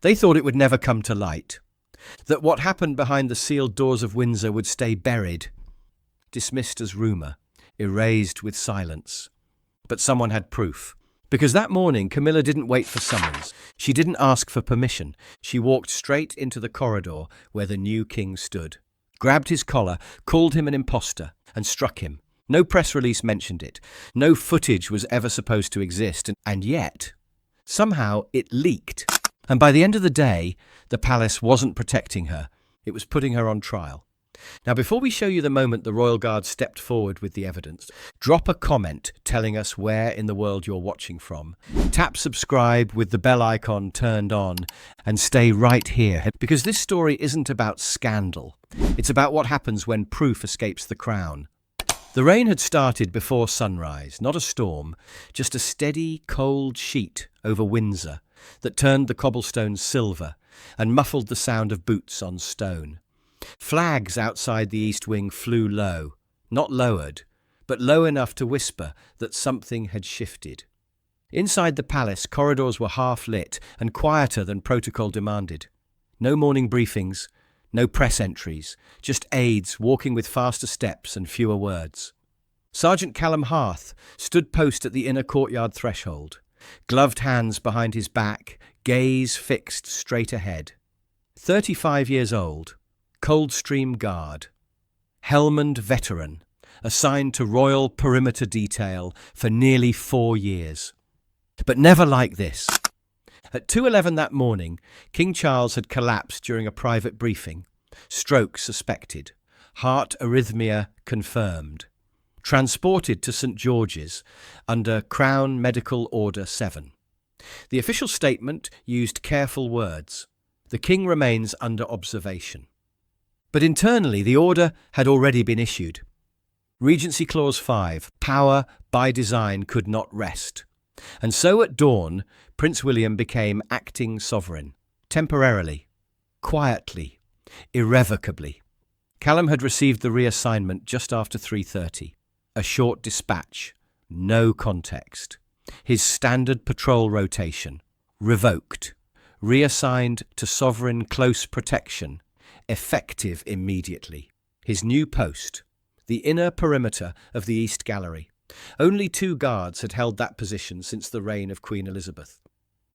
They thought it would never come to light, that what happened behind the sealed doors of Windsor would stay buried, dismissed as rumour, erased with silence. But someone had proof. Because that morning, Camilla didn't wait for summons. She didn't ask for permission. She walked straight into the corridor where the new king stood, grabbed his collar, called him an imposter, and struck him. No press release mentioned it. No footage was ever supposed to exist, and yet, somehow it leaked. And by the end of the day, the palace wasn't protecting her. It was putting her on trial. Now, before we show you the moment the Royal Guard stepped forward with the evidence, drop a comment telling us where in the world you're watching from. Tap subscribe with the bell icon turned on and stay right here, because this story isn't about scandal. It's about what happens when proof escapes the crown. The rain had started before sunrise, not a storm, just a steady, cold sheet over Windsor that turned the cobblestones silver and muffled the sound of boots on stone. Flags outside the east wing flew low, not lowered, but low enough to whisper that something had shifted. Inside the palace, corridors were half lit and quieter than protocol demanded. No morning briefings, no press entries, just aides walking with faster steps and fewer words. Sergeant Callum Harth stood post at the inner courtyard threshold, gloved hands behind his back, gaze fixed straight ahead. 35 years old. Coldstream Guard, helmed veteran, assigned to Royal Perimeter Detail for nearly 4 years. But never like this. At 2:11 that morning, King Charles had collapsed during a private briefing. Stroke suspected. Heart arrhythmia confirmed. Transported to St George's under Crown Medical Order 7. The official statement used careful words. The King remains under observation. But internally, the order had already been issued. Regency Clause 5, power by design could not rest. And so at dawn, Prince William became acting sovereign, temporarily, quietly, irrevocably. Callum had received the reassignment just after 3:30. A short dispatch, no context. His standard patrol rotation, revoked, reassigned to sovereign close protection, effective immediately. His new post, the inner perimeter of the East Gallery. Only 2 guards had held that position since the reign of Queen Elizabeth.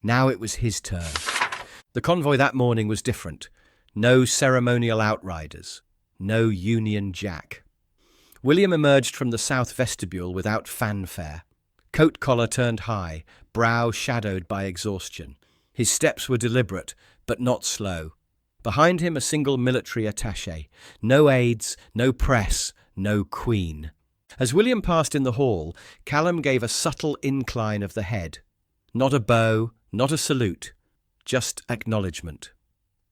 Now it was his turn. The convoy that morning was different. No ceremonial outriders. No Union Jack. William emerged from the south vestibule without fanfare. Coat collar turned high, brow shadowed by exhaustion. His steps were deliberate, but not slow. Behind him, a single military attaché. No aides, no press, no queen. As William passed in the hall, Callum gave a subtle incline of the head. Not a bow, not a salute, just acknowledgement.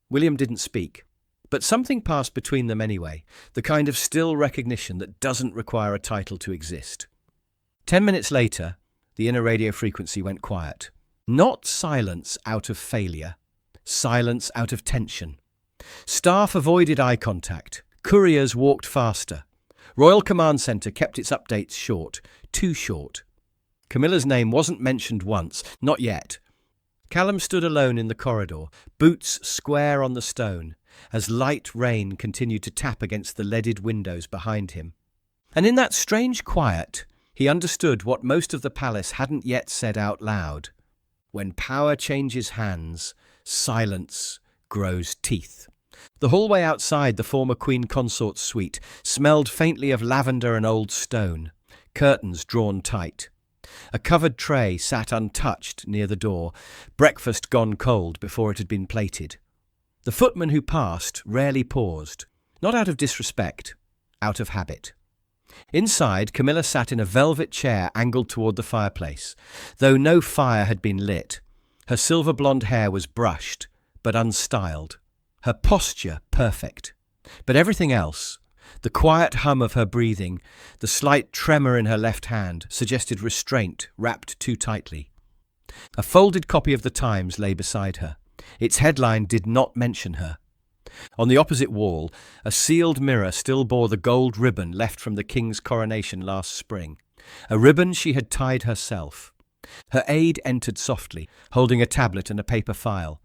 William didn't speak, but something passed between them anyway, the kind of still recognition that doesn't require a title to exist. 10 minutes later, the inner radio frequency went quiet. Not silence out of failure, silence out of tension. Staff avoided eye contact. Couriers walked faster. Royal Command Centre kept its updates short, too short. Camilla's name wasn't mentioned once, not yet. Callum stood alone in the corridor, boots square on the stone, as light rain continued to tap against the leaded windows behind him. And in that strange quiet, he understood what most of the palace hadn't yet said out loud. When power changes hands, silence grows teeth. The hallway outside the former Queen Consort's suite smelled faintly of lavender and old stone, curtains drawn tight. A covered tray sat untouched near the door, breakfast gone cold before it had been plated. The footman who passed rarely paused, not out of disrespect, out of habit. Inside, Camilla sat in a velvet chair angled toward the fireplace, though no fire had been lit. Her silver blonde hair was brushed, but unstyled. Her posture perfect. But everything else, the quiet hum of her breathing, the slight tremor in her left hand, suggested restraint wrapped too tightly. A folded copy of the Times lay beside her. Its headline did not mention her. On the opposite wall, a sealed mirror still bore the gold ribbon left from the king's coronation last spring, a ribbon she had tied herself. Her aide entered softly, holding a tablet and a paper file.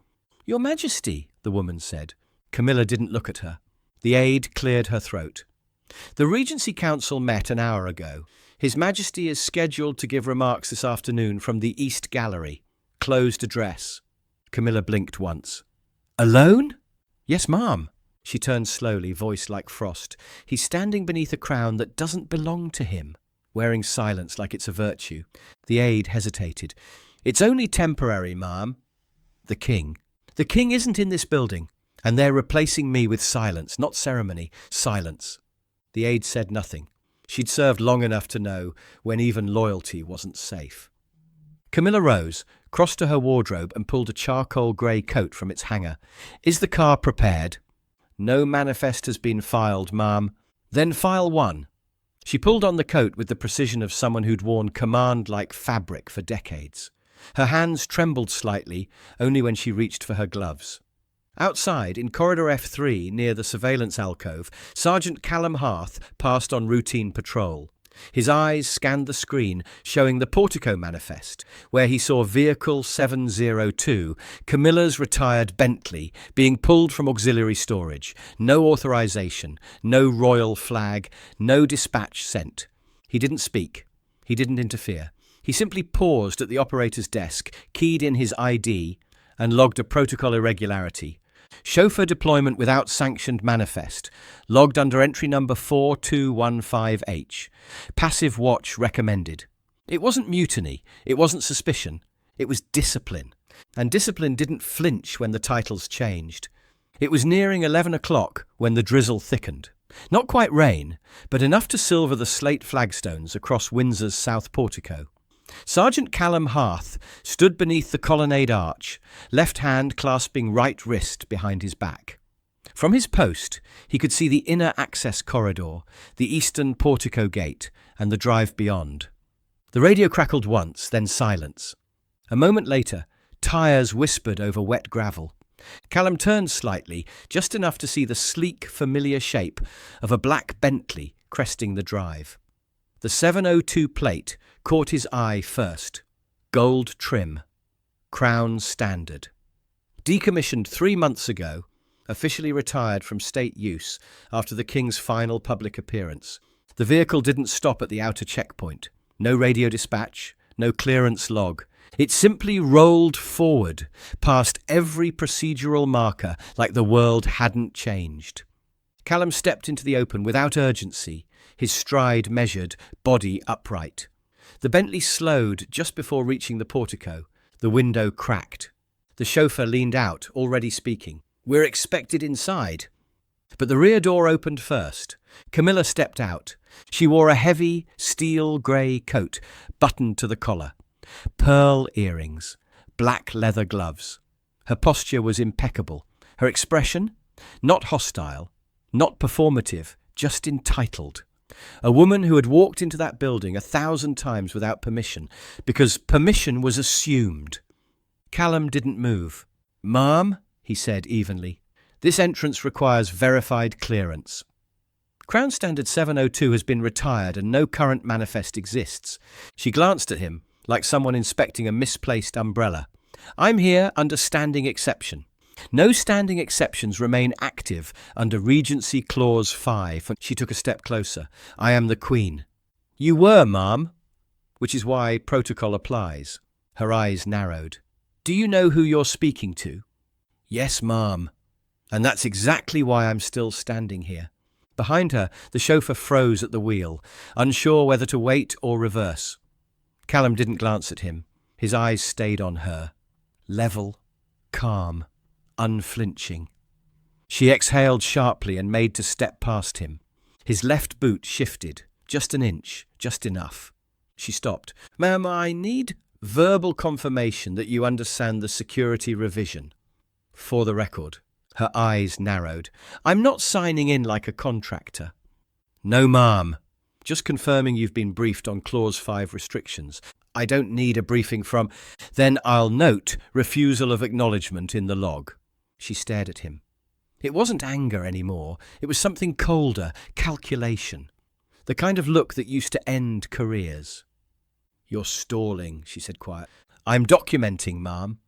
Your Majesty, the woman said. Camilla didn't look at her. The aide cleared her throat. The Regency Council met an hour ago. His Majesty is scheduled to give remarks this afternoon from the East Gallery. Closed address. Camilla blinked once. Alone? Yes, ma'am. She turned slowly, voice like frost. He's standing beneath a crown that doesn't belong to him, wearing silence like it's a virtue. The aide hesitated. It's only temporary, ma'am. The king. The king isn't in this building, and they're replacing me with silence, not ceremony, silence. The aide said nothing. She'd served long enough to know when even loyalty wasn't safe. Camilla rose, crossed to her wardrobe and pulled a charcoal grey coat from its hanger. Is the car prepared? No manifest has been filed, ma'am. Then file one. She pulled on the coat with the precision of someone who'd worn command-like fabric for decades. Her hands trembled slightly, only when she reached for her gloves. Outside, in corridor F3, near the surveillance alcove, Sergeant Callum Harth passed on routine patrol. His eyes scanned the screen, showing the portico manifest, where he saw Vehicle 702, Camilla's retired Bentley, being pulled from auxiliary storage. No authorization, no royal flag, no dispatch sent. He didn't speak. He didn't interfere. He simply paused at the operator's desk, keyed in his ID, and logged a protocol irregularity. Chauffeur deployment without sanctioned manifest, logged under entry number 4215H. Passive watch recommended. It wasn't mutiny, it wasn't suspicion, it was discipline. And discipline didn't flinch when the titles changed. It was nearing 11 o'clock when the drizzle thickened. Not quite rain, but enough to silver the slate flagstones across Windsor's south portico. Sergeant Callum Harth stood beneath the colonnade arch, left hand clasping right wrist behind his back. From his post, he could see the inner access corridor, the eastern portico gate, and the drive beyond. The radio crackled once, then silence. A moment later, tyres whispered over wet gravel. Callum turned slightly, just enough to see the sleek, familiar shape of a black Bentley cresting the drive. The 702 plate caught his eye first. Gold trim. Crown standard. Decommissioned 3 months ago, officially retired from state use after the King's final public appearance. The vehicle didn't stop at the outer checkpoint. No radio dispatch, no clearance log. It simply rolled forward, past every procedural marker like the world hadn't changed. Callum stepped into the open without urgency, his stride measured, body upright. The Bentley slowed just before reaching the portico. The window cracked. The chauffeur leaned out, already speaking. We're expected inside. But the rear door opened first. Camilla stepped out. She wore a heavy, steel grey coat, buttoned to the collar. Pearl earrings, black leather gloves. Her posture was impeccable. Her expression? Not hostile, not performative, just entitled. A woman who had walked into that building 1,000 times without permission, because permission was assumed. Callum didn't move. Ma'am, he said evenly, this entrance requires verified clearance. Crown Standard 702 has been retired and no current manifest exists. She glanced at him, like someone inspecting a misplaced umbrella. I'm here under standing exception. No standing exceptions remain active under Regency Clause 5. She took a step closer. I am the Queen. You were, ma'am. Which is why protocol applies. Her eyes narrowed. Do you know who you're speaking to? Yes, ma'am. And that's exactly why I'm still standing here. Behind her, the chauffeur froze at the wheel, unsure whether to wait or reverse. Callum didn't glance at him. His eyes stayed on her. Level, calm, unflinching. She exhaled sharply and made to step past him. His left boot shifted, just an inch, just enough. She stopped. Ma'am, I need verbal confirmation that you understand the security revision. For the record. Her eyes narrowed. I'm not signing in like a contractor. No, ma'am. Just confirming you've been briefed on Clause 5 restrictions. I don't need a briefing from... Then I'll note refusal of acknowledgement in the log. She stared at him. It wasn't anger anymore. It was something colder, calculation. The kind of look that used to end careers. You're stalling, she said quietly. I'm documenting, ma'am.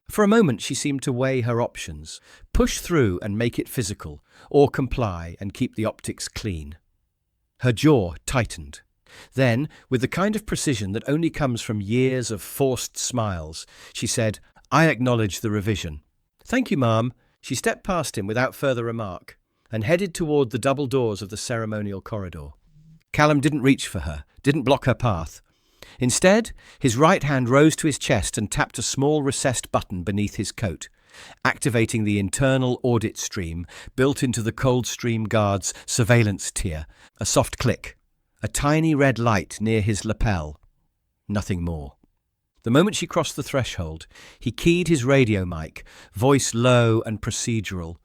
For a moment she seemed to weigh her options, push through and make it physical, or comply and keep the optics clean. Her jaw tightened. Then, with the kind of precision that only comes from years of forced smiles, she said, "I acknowledge the revision." "Thank you, ma'am." She stepped past him without further remark and headed toward the double doors of the ceremonial corridor. Callum didn't reach for her, didn't block her path. Instead, his right hand rose to his chest and tapped a small recessed button beneath his coat, activating the internal audit stream built into the Coldstream Guard's surveillance tier. A soft click, a tiny red light near his lapel. Nothing more. The moment she crossed the threshold, he keyed his radio mic, voice low and procedural.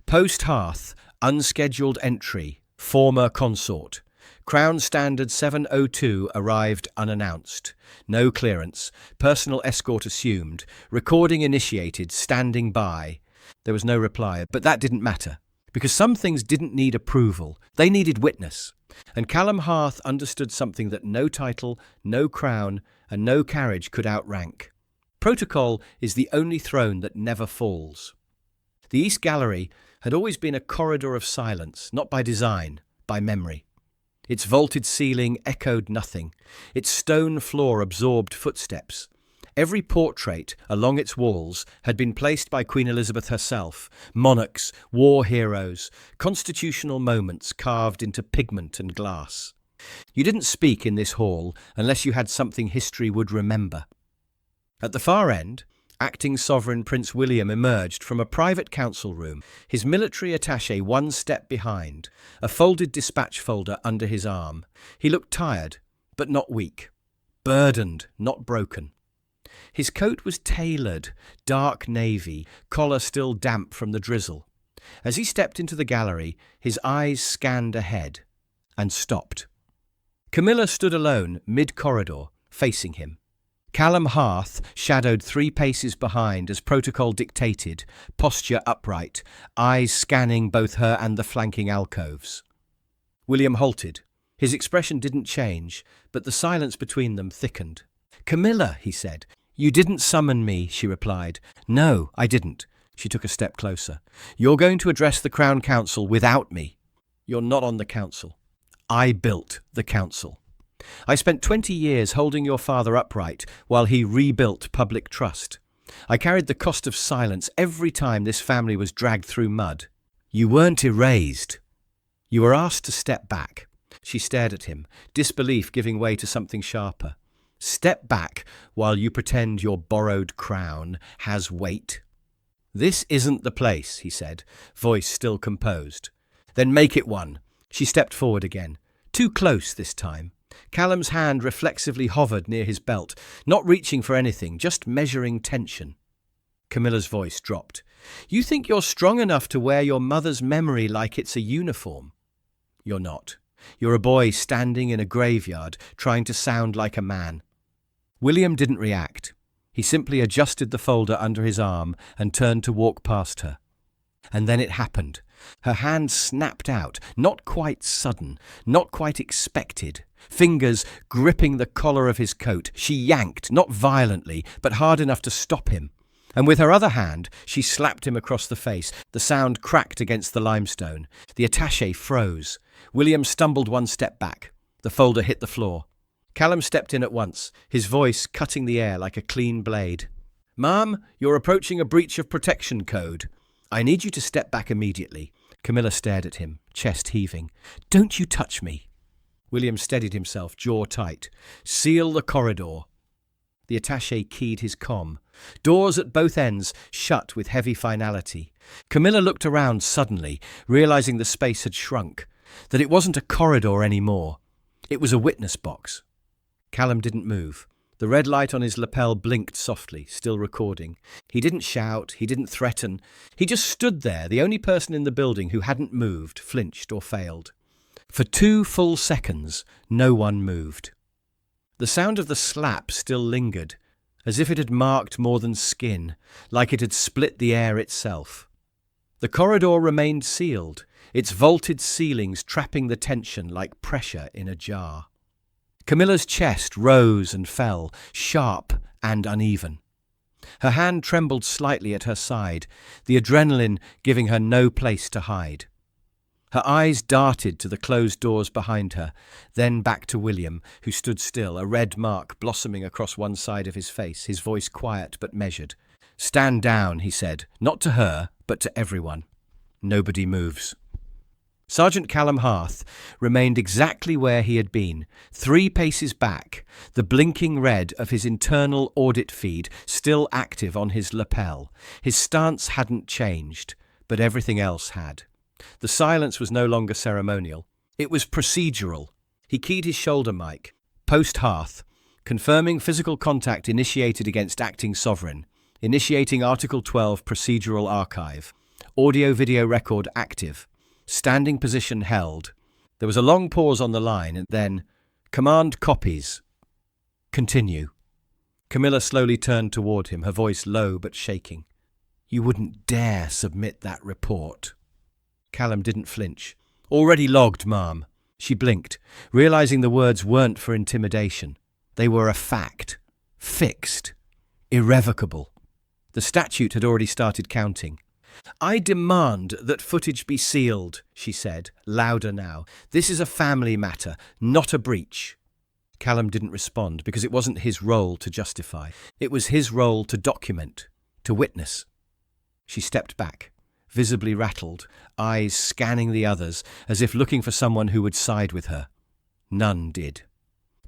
"Post-hearth, unscheduled entry, former consort. Crown Standard 702 arrived unannounced. No clearance. Personal escort assumed. Recording initiated. Standing by." There was no reply, but that didn't matter, because some things didn't need approval. They needed witness. And Callum Harth understood something that no title, no crown, and no carriage could outrank. Protocol is the only throne that never falls. The East Gallery had always been a corridor of silence, not by design, by memory. Its vaulted ceiling echoed nothing. Its stone floor absorbed footsteps. Every portrait along its walls had been placed by Queen Elizabeth herself, monarchs, war heroes, constitutional moments carved into pigment and glass. You didn't speak in this hall unless you had something history would remember. At the far end, Acting Sovereign Prince William emerged from a private council room, his military attaché one step behind, a folded dispatch folder under his arm. He looked tired, but not weak. Burdened, not broken. His coat was tailored, dark navy, collar still damp from the drizzle. As he stepped into the gallery, his eyes scanned ahead and stopped. Camilla stood alone, mid-corridor, facing him. Callum Harth shadowed 3 paces behind as protocol dictated, posture upright, eyes scanning both her and the flanking alcoves. William halted. His expression didn't change, but the silence between them thickened. "Camilla," he said. "You didn't summon me," she replied. "No, I didn't." She took a step closer. "You're going to address the Crown Council without me. You're not on the council. I built the council. I spent 20 years holding your father upright while he rebuilt public trust. I carried the cost of silence every time this family was dragged through mud. You weren't erased. You were asked to step back." She stared at him, disbelief giving way to something sharper. "Step back while you pretend your borrowed crown has weight." "This isn't the place," he said, voice still composed. "Then make it one." She stepped forward again. Too close this time. Callum's hand reflexively hovered near his belt, not reaching for anything, just measuring tension. Camilla's voice dropped. "You think you're strong enough to wear your mother's memory like it's a uniform? You're not. You're a boy standing in a graveyard, trying to sound like a man." William didn't react. He simply adjusted the folder under his arm and turned to walk past her. And then it happened. Her hand snapped out, not quite sudden, not quite expected. Fingers gripping the collar of his coat, she yanked, not violently, but hard enough to stop him. And with her other hand, she slapped him across the face. The sound cracked against the limestone. The attaché froze. William stumbled one step back. The folder hit the floor. Callum stepped in at once, his voice cutting the air like a clean blade. "Ma'am, you're approaching a breach of protection code. I need you to step back immediately." Camilla stared at him, chest heaving. "Don't you touch me." William steadied himself, jaw tight. "Seal the corridor." The attaché keyed his comm. Doors at both ends shut with heavy finality. Camilla looked around suddenly, realizing the space had shrunk, that it wasn't a corridor anymore. It was a witness box. Callum didn't move. The red light on his lapel blinked softly, still recording. He didn't shout, he didn't threaten. He just stood there, the only person in the building who hadn't moved, flinched or failed. For 2 full seconds, no one moved. The sound of the slap still lingered, as if it had marked more than skin, like it had split the air itself. The corridor remained sealed, its vaulted ceilings trapping the tension like pressure in a jar. Camilla's chest rose and fell, sharp and uneven. Her hand trembled slightly at her side, the adrenaline giving her no place to hide. Her eyes darted to the closed doors behind her, then back to William, who stood still, a red mark blossoming across one side of his face, his voice quiet but measured. "Stand down," he said, not to her, but to everyone. Nobody moves. Sergeant Callum Harth remained exactly where he had been, 3 paces back, the blinking red of his internal audit feed still active on his lapel. His stance hadn't changed, but everything else had. The silence was no longer ceremonial. It was procedural. He keyed his shoulder mic. Post Harth. Confirming physical contact initiated against acting sovereign. Initiating Article 12 procedural archive. Audio-video record active. Standing position held. There was a long pause on the line and then, "Command copies. Continue." Camilla slowly turned toward him, her voice low but shaking. "You wouldn't dare submit that report." Callum didn't flinch. "Already logged, ma'am." She blinked, realizing the words weren't for intimidation. They were a fact. Fixed. Irrevocable. The statute had already started counting. "I demand that footage be sealed," she said, louder now. "This is a family matter, not a breach." Callum didn't respond because it wasn't his role to justify. It was his role to document, to witness. She stepped back, visibly rattled, eyes scanning the others as if looking for someone who would side with her. None did.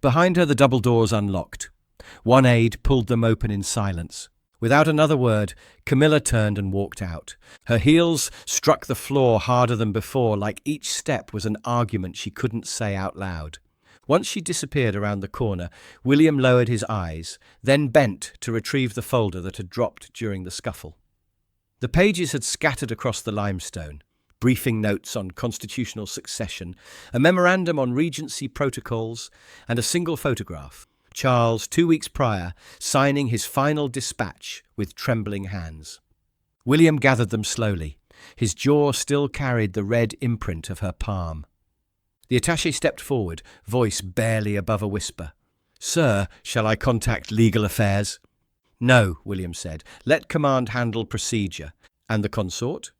Behind her, the double doors unlocked. One aide pulled them open in silence. Without another word, Camilla turned and walked out. Her heels struck the floor harder than before, like each step was an argument she couldn't say out loud. Once she disappeared around the corner, William lowered his eyes, then bent to retrieve the folder that had dropped during the scuffle. The pages had scattered across the limestone. Briefing notes on constitutional succession, a memorandum on regency protocols, and a single photograph. Charles, 2 weeks prior, signing his final dispatch with trembling hands. William gathered them slowly. His jaw still carried the red imprint of her palm. The attaché stepped forward, voice barely above a whisper. "Sir, shall I contact legal affairs?" "No," William said. "Let command handle procedure." "And the consort?"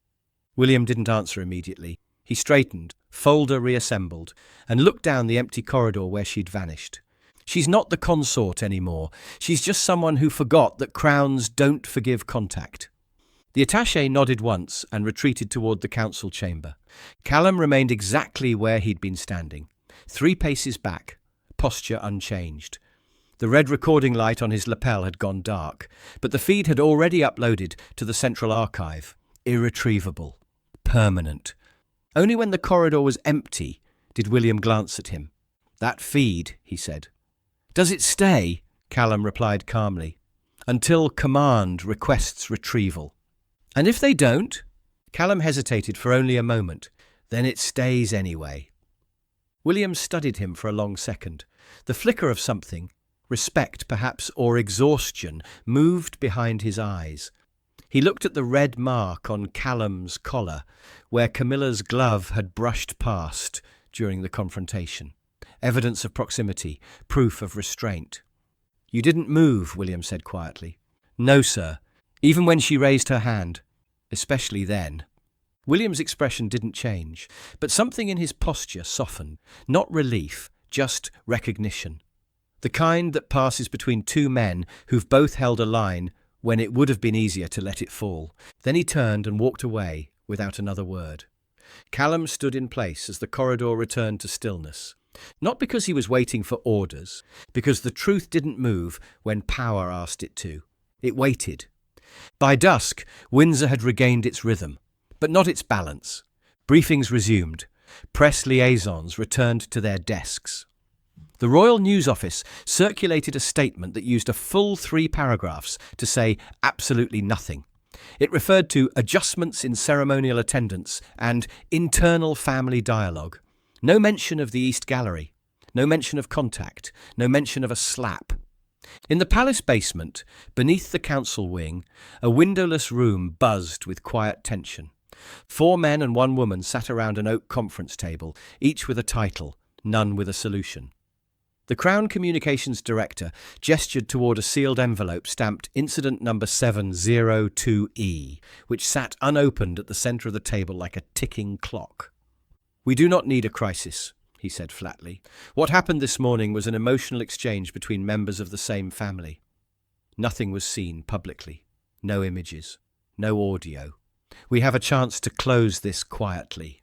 William didn't answer immediately. He straightened, folder reassembled, and looked down the empty corridor where she'd vanished. "She's not the consort anymore. She's just someone who forgot that crowns don't forgive contact." The attaché nodded once and retreated toward the council chamber. Callum remained exactly where he'd been standing, 3 paces back, posture unchanged. The red recording light on his lapel had gone dark, but the feed had already uploaded to the central archive. Irretrievable. Permanent. Only when the corridor was empty did William glance at him. "That feed," he said. "Does it stay?" Callum replied calmly. "Until command requests retrieval." "And if they don't?" Callum hesitated for only a moment. "Then it stays anyway." William studied him for a long second. The flicker of something, respect perhaps, or exhaustion, moved behind his eyes. He looked at the red mark on Callum's collar, where Camilla's glove had brushed past during the confrontation. Evidence of proximity, proof of restraint. "You didn't move," William said quietly. "No, sir. Even when she raised her hand. Especially then." William's expression didn't change, but something in his posture softened. Not relief, just recognition. The kind that passes between 2 men who've both held a line when it would have been easier to let it fall. Then he turned and walked away without another word. Callum stood in place as the corridor returned to stillness. Not because he was waiting for orders, because the truth didn't move when power asked it to. It waited. By dusk, Windsor had regained its rhythm, but not its balance. Briefings resumed. Press liaisons returned to their desks. The Royal News Office circulated a statement that used a full 3 paragraphs to say absolutely nothing. It referred to adjustments in ceremonial attendance and internal family dialogue. No mention of the East Gallery. No mention of contact. No mention of a slap. In the palace basement, beneath the council wing, a windowless room buzzed with quiet tension. 4 men and 1 woman sat around an oak conference table, each with a title, none with a solution. The Crown Communications Director gestured toward a sealed envelope stamped Incident Number 702E, which sat unopened at the center of the table like a ticking clock. "We do not need a crisis," he said flatly. "What happened this morning was an emotional exchange between members of the same family. Nothing was seen publicly. No images. No audio. We have a chance to close this quietly."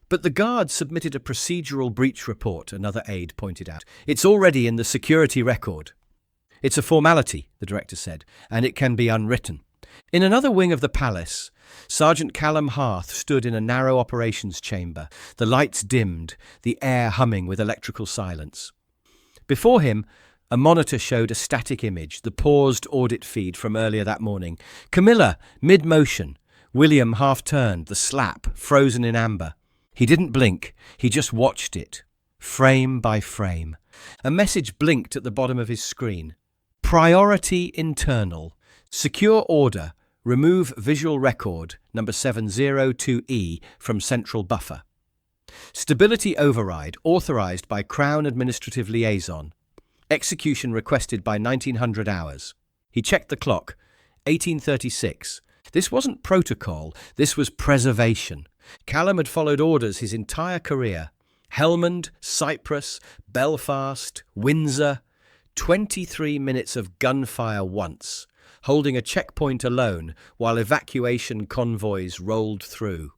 "But the guard submitted a procedural breach report," another aide pointed out. "It's already in the security record." "It's a formality," the director said, "and it can be unwritten." In another wing of the palace, Sergeant Callum Harth stood in a narrow operations chamber, the lights dimmed, the air humming with electrical silence. Before him, a monitor showed a static image, the paused audit feed from earlier that morning. Camilla, mid-motion. William half-turned, the slap, frozen in amber. He didn't blink, he just watched it, frame by frame. A message blinked at the bottom of his screen. Priority internal. Secure order. Remove visual record number 702E from central buffer. Stability override authorized by Crown Administrative Liaison. Execution requested by 1900 hours. He checked the clock. 1836. This wasn't protocol, this was preservation. Callum had followed orders his entire career. Helmand, Cyprus, Belfast, Windsor. 23 minutes of gunfire once, holding a checkpoint alone while evacuation convoys rolled through.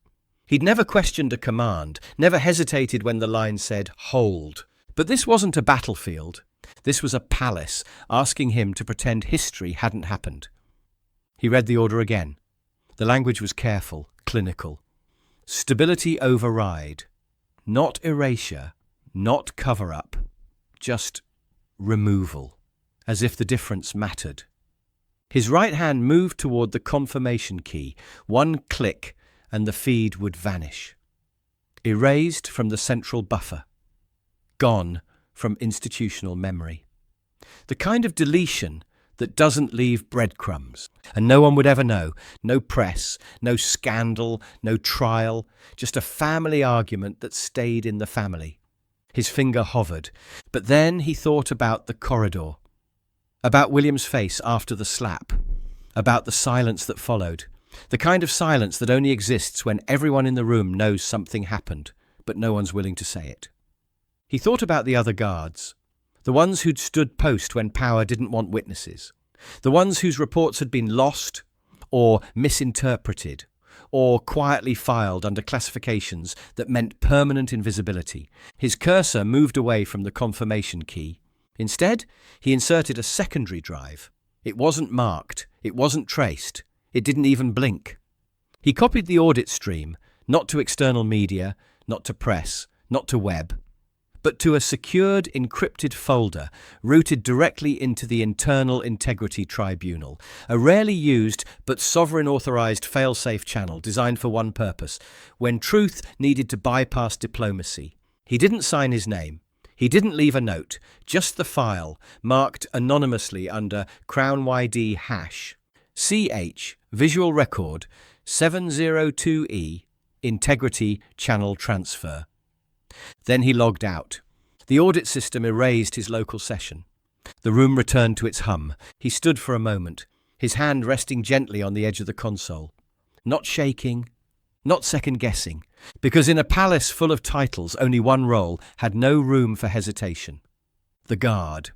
He'd never questioned a command, never hesitated when the line said, "Hold." But this wasn't a battlefield. This was a palace, asking him to pretend history hadn't happened. He read the order again. The language was careful, clinical. Stability override. Not erasure, not cover-up, just removal, as if the difference mattered. His right hand moved toward the confirmation key. One click and the feed would vanish. Erased from the central buffer. Gone from institutional memory. The kind of deletion that doesn't leave breadcrumbs. And no one would ever know. No press, no scandal, no trial. Just a family argument that stayed in the family. His finger hovered. But then he thought about the corridor. About William's face after the slap. About the silence that followed. The kind of silence that only exists when everyone in the room knows something happened, but no one's willing to say it. He thought about the other guards. The ones who'd stood post when power didn't want witnesses. The ones whose reports had been lost or misinterpreted or quietly filed under classifications that meant permanent invisibility. His cursor moved away from the confirmation key. Instead, he inserted a secondary drive. It wasn't marked. It wasn't traced. It didn't even blink. He copied the audit stream, not to external media, not to press, not to web, but to a secured, encrypted folder routed directly into the Internal Integrity Tribunal, a rarely used but sovereign-authorized fail-safe channel designed for one purpose, when truth needed to bypass diplomacy. He didn't sign his name. He didn't leave a note, just the file, marked anonymously under Crown YD hash, CH, visual record, 702E, integrity channel transfer. Then he logged out. The audit system erased his local session. The room returned to its hum. He stood for a moment, his hand resting gently on the edge of the console. Not shaking, not second-guessing, because in a palace full of titles, only one role had no room for hesitation. The guard.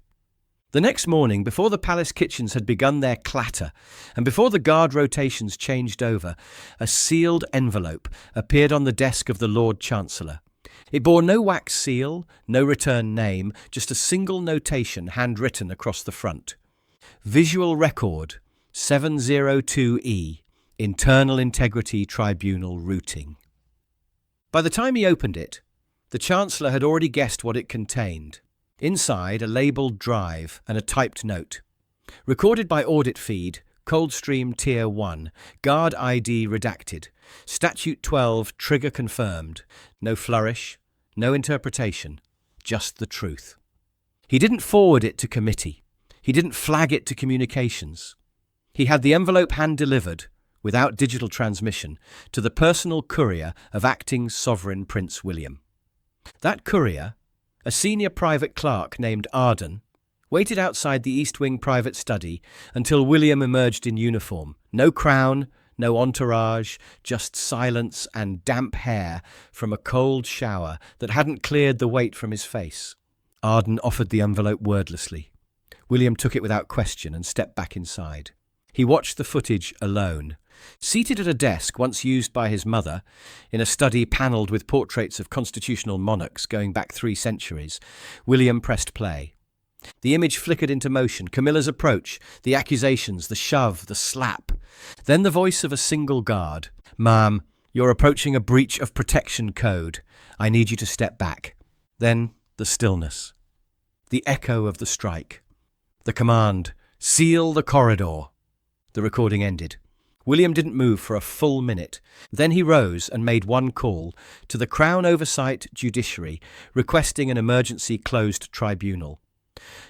The next morning, before the palace kitchens had begun their clatter, and before the guard rotations changed over, a sealed envelope appeared on the desk of the Lord Chancellor. It bore no wax seal, no return name, just a single notation handwritten across the front. Visual record 702E, Internal Integrity Tribunal routing. By the time he opened it, the Chancellor had already guessed what it contained. Inside, a labelled drive and a typed note. Recorded by audit feed, Coldstream Tier 1, Guard ID redacted, Statute 12 trigger confirmed, no flourish, no interpretation, just the truth. He didn't forward it to committee. He didn't flag it to communications. He had the envelope hand-delivered, without digital transmission, to the personal courier of acting Sovereign Prince William. That courier, A senior private clerk named Arden waited outside the East Wing private study until William emerged in uniform. No crown, no entourage, just silence and damp hair from a cold shower that hadn't cleared the weight from his face. Arden offered the envelope wordlessly. William took it without question and stepped back inside. He watched the footage alone. Seated at a desk once used by his mother, in a study panelled with portraits of constitutional monarchs going back 3 centuries, William pressed play. The image flickered into motion, Camilla's approach, the accusations, the shove, the slap. Then the voice of a single guard. "Ma'am, you're approaching a breach of protection code. I need you to step back." Then the stillness. The echo of the strike. The command, "Seal the corridor." The recording ended. William didn't move for a full minute. Then he rose and made one call to the Crown Oversight Judiciary, requesting an emergency closed tribunal.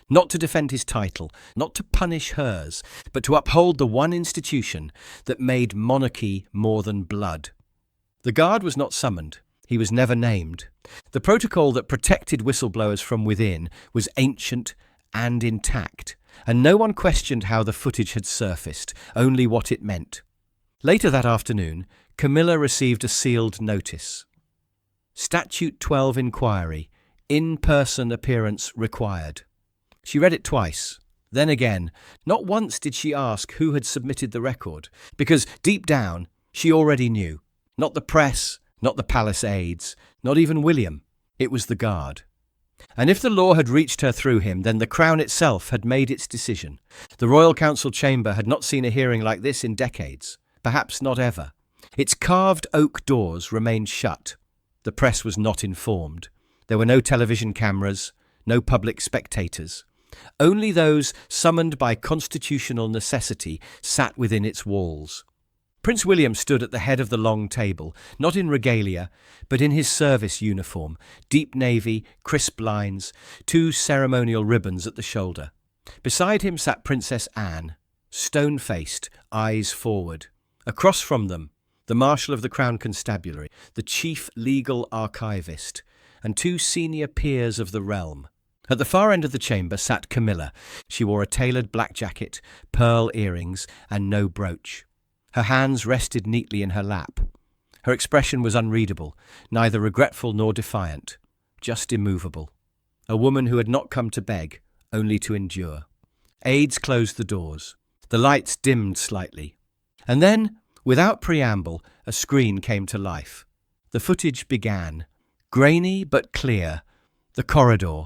Not to defend his title, not to punish hers, but to uphold the one institution that made monarchy more than blood. The guard was not summoned. He was never named. The protocol that protected whistleblowers from within was ancient and intact, and no one questioned how the footage had surfaced, only what it meant. Later that afternoon, Camilla received a sealed notice. Statute 12 inquiry, in-person appearance required. She read it twice, then again. Not once did she ask who had submitted the record, because deep down she already knew. Not the press, not the palace aides, not even William. It was the guard. And if the law had reached her through him, then the Crown itself had made its decision. The Royal Council chamber had not seen a hearing like this in decades, perhaps not ever. Its carved oak doors remained shut. The press was not informed. There were no television cameras, no public spectators. Only those summoned by constitutional necessity sat within its walls. Prince William stood at the head of the long table, not in regalia, but in his service uniform, deep navy, crisp lines, 2 ceremonial ribbons at the shoulder. Beside him sat Princess Anne, stone-faced, eyes forward. Across from them, the Marshal of the Crown Constabulary, the Chief Legal Archivist, and 2 senior peers of the realm. At the far end of the chamber sat Camilla. She wore a tailored black jacket, pearl earrings, and no brooch. Her hands rested neatly in her lap. Her expression was unreadable, neither regretful nor defiant, just immovable. A woman who had not come to beg, only to endure. Aides closed the doors. The lights dimmed slightly. And then, without preamble, a screen came to life. The footage began. Grainy but clear. The corridor.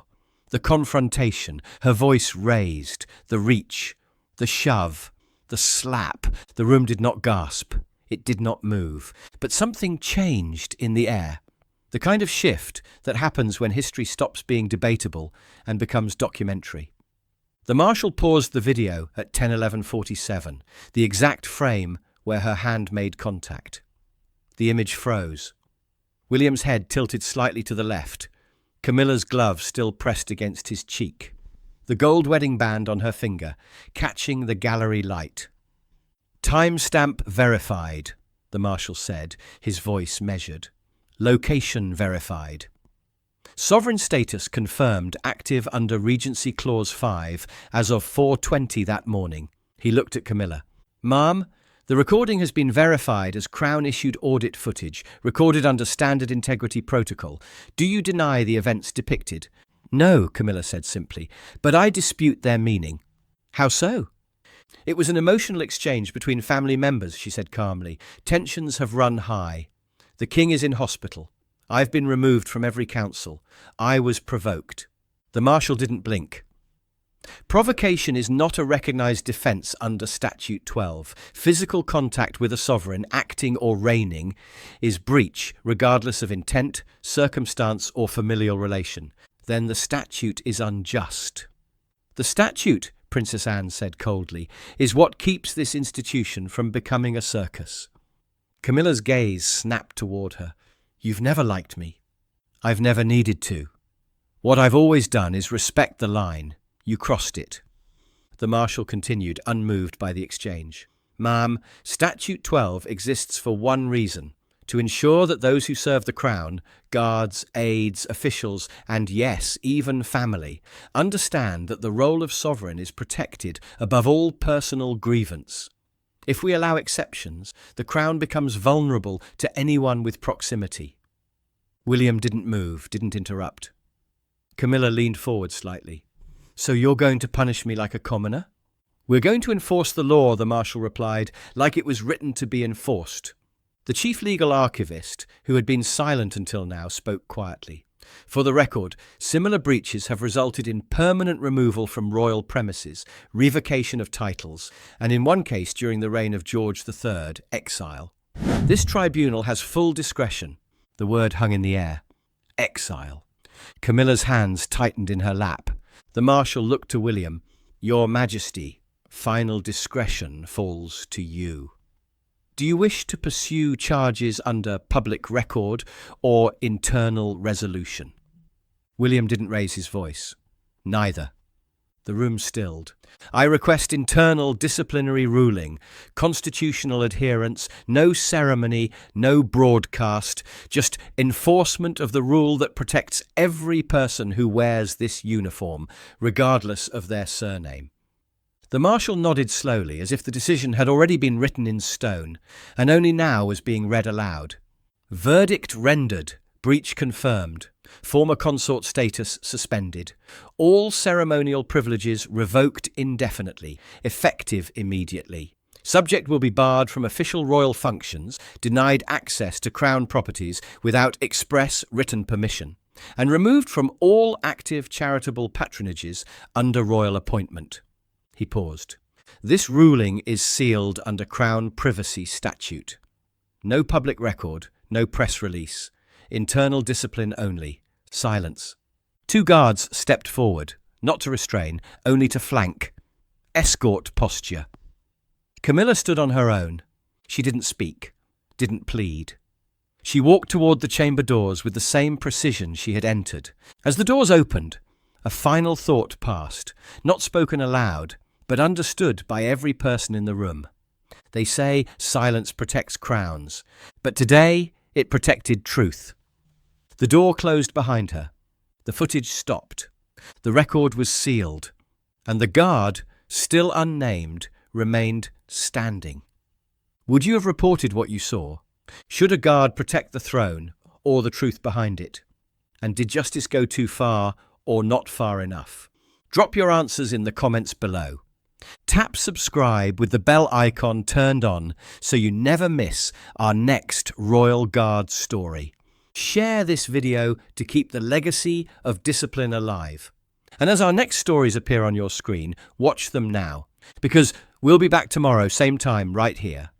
The confrontation, her voice raised, the reach, the shove, the slap. The room did not gasp. It did not move. But something changed in the air. The kind of shift that happens when history stops being debatable and becomes documentary. The Marshal paused the video at 10:11:47, the exact frame where her hand made contact. The image froze. William's head tilted slightly to the left. Camilla's glove still pressed against his cheek. The gold wedding band on her finger, catching the gallery light. "Timestamp verified," the Marshal said, his voice measured. "Location verified. Sovereign status confirmed, active under Regency Clause 5 as of 4:20 that morning." He looked at Camilla. "Ma'am, the recording has been verified as Crown-issued audit footage, recorded under Standard Integrity Protocol. Do you deny the events depicted?" "No," Camilla said simply, "but I dispute their meaning." "How so?" "It was an emotional exchange between family members," she said calmly. "Tensions have run high. The king is in hospital. I've been removed from every council. I was provoked." The Marshal didn't blink. "Provocation is not a recognised defence under Statute 12. Physical contact with a sovereign, acting or reigning, is breach, regardless of intent, circumstance or familial relation. Then the statute is unjust." "The statute," Princess Anne said coldly, "is what keeps this institution from becoming a circus." Camilla's gaze snapped toward her. "You've never liked me. I've never needed to. What I've always done is respect the line. You crossed it." The Marshal continued, unmoved by the exchange. "Ma'am, Statute 12 exists for one reason, to ensure that those who serve the crown, guards, aides, officials, and yes, even family, understand that the role of sovereign is protected above all personal grievance. If we allow exceptions, the crown becomes vulnerable to anyone with proximity. William didn't move, didn't interrupt. Camilla leaned forward slightly. So you're going to punish me like a commoner? We're going to enforce the law, the Marshal replied, like it was written to be enforced. The chief legal archivist, who had been silent until now, spoke quietly. For the record, similar breaches have resulted in permanent removal from royal premises, revocation of titles, and in one case during the reign of George III, exile. This tribunal has full discretion. The word hung in the air. Exile. Camilla's hands tightened in her lap. The Marshal looked to William. Your Majesty, final discretion falls to you. Do you wish to pursue charges under public record or internal resolution? William didn't raise his voice. Neither. The room stilled. I request internal disciplinary ruling, constitutional adherence, no ceremony, no broadcast, just enforcement of the rule that protects every person who wears this uniform, regardless of their surname. The Marshal nodded slowly, as if the decision had already been written in stone, and only now was being read aloud. Verdict rendered, breach confirmed, former consort status suspended, all ceremonial privileges revoked indefinitely, effective immediately. Subject will be barred from official royal functions, denied access to crown properties without express written permission, and removed from all active charitable patronages under royal appointment. He paused. This ruling is sealed under Crown Privacy Statute. No public record, no press release. Internal discipline only. Silence. 2 guards stepped forward, not to restrain, only to flank. Escort posture. Camilla stood on her own. She didn't speak, didn't plead. She walked toward the chamber doors with the same precision she had entered. As the doors opened, a final thought passed, not spoken aloud, but understood by every person in the room. They say silence protects crowns, but today it protected truth. The door closed behind her. The footage stopped. The record was sealed, and the guard, still unnamed, remained standing. Would you have reported what you saw? Should a guard protect the throne, or the truth behind it? And did justice go too far, or not far enough? Drop your answers in the comments below. Tap subscribe with the bell icon turned on so you never miss our next Royal Guard story. Share this video to keep the legacy of discipline alive. And as our next stories appear on your screen, watch them now, because we'll be back tomorrow, same time, right here.